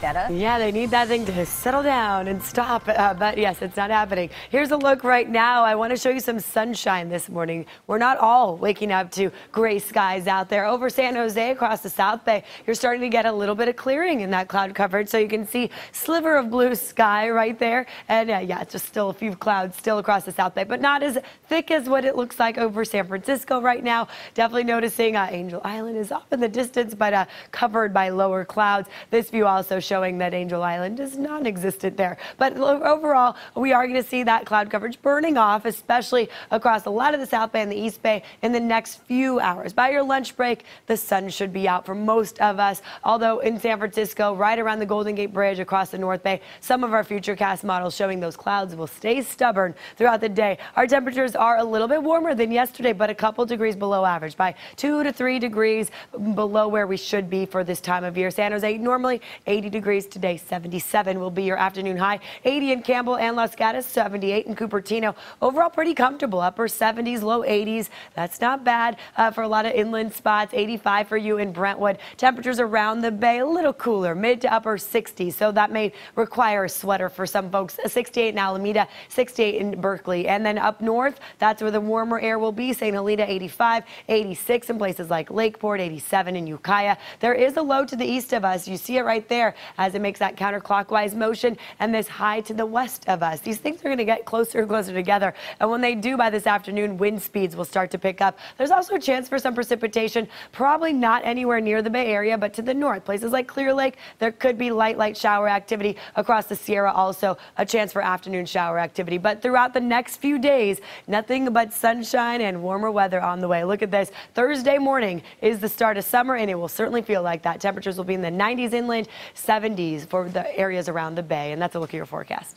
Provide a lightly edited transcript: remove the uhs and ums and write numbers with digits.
Neda? Yeah, they need that thing to settle down and stop. But yes, it's not happening. Here's a look right now. I want to show you some sunshine this morning. We're not all waking up to gray skies out there. Over San Jose, across the South Bay, you're starting to get a little bit of clearing in that cloud coverage. So you can see sliver of blue sky right there. And yeah, just still a few clouds still across the South Bay, but not as thick as what it looks like over San Francisco right now. Definitely noticing Angel Island is off in the distance, but covered by lower clouds. This view also showing that Angel Island is non-existent there. But overall, we are going to see that cloud coverage burning off, especially across a lot of the South Bay and the East Bay in the next few hours. By your lunch break, the sun should be out for most of us. Although in San Francisco, right around the Golden Gate Bridge across the North Bay, some of our futurecast models showing those clouds will stay stubborn throughout the day. Our temperatures are a little bit warmer than yesterday, but a couple degrees below average, by 2 to 3 degrees below where we should be for this time of year. San Jose normally 80 degrees today. 77 will be your afternoon high. 80 in Campbell and Los Gatos, 78 in Cupertino. Overall pretty comfortable, upper 70s, low 80s. That's not bad for a lot of inland spots. 85 for you in Brentwood. Temperatures around the bay a little cooler, mid to upper 60s, so that may require a sweater for some folks. 68 in Alameda, 68 in Berkeley, and then up north, that's where the warmer air will be. St. Helena 85, 86 in places like Lakeport, 87 in Ukiah. There is a low to the east of us. You see it right there as it makes that counterclockwise motion, and this high to the west of us. These things are going to get closer and closer together, and when they do by this afternoon, wind speeds will start to pick up. There's also a chance for some precipitation, probably not anywhere near the Bay Area, but to the north. Places like Clear Lake, there could be light shower activity. Across the Sierra, also a chance for afternoon shower activity. But throughout the next few days, nothing but sunshine and warmer weather on the way. Look at this. Thursday morning is the start of summer, and it will certainly feel like that. Temperatures will be in the 90s inland, 70s for the areas around the bay. And that's a look at your forecast.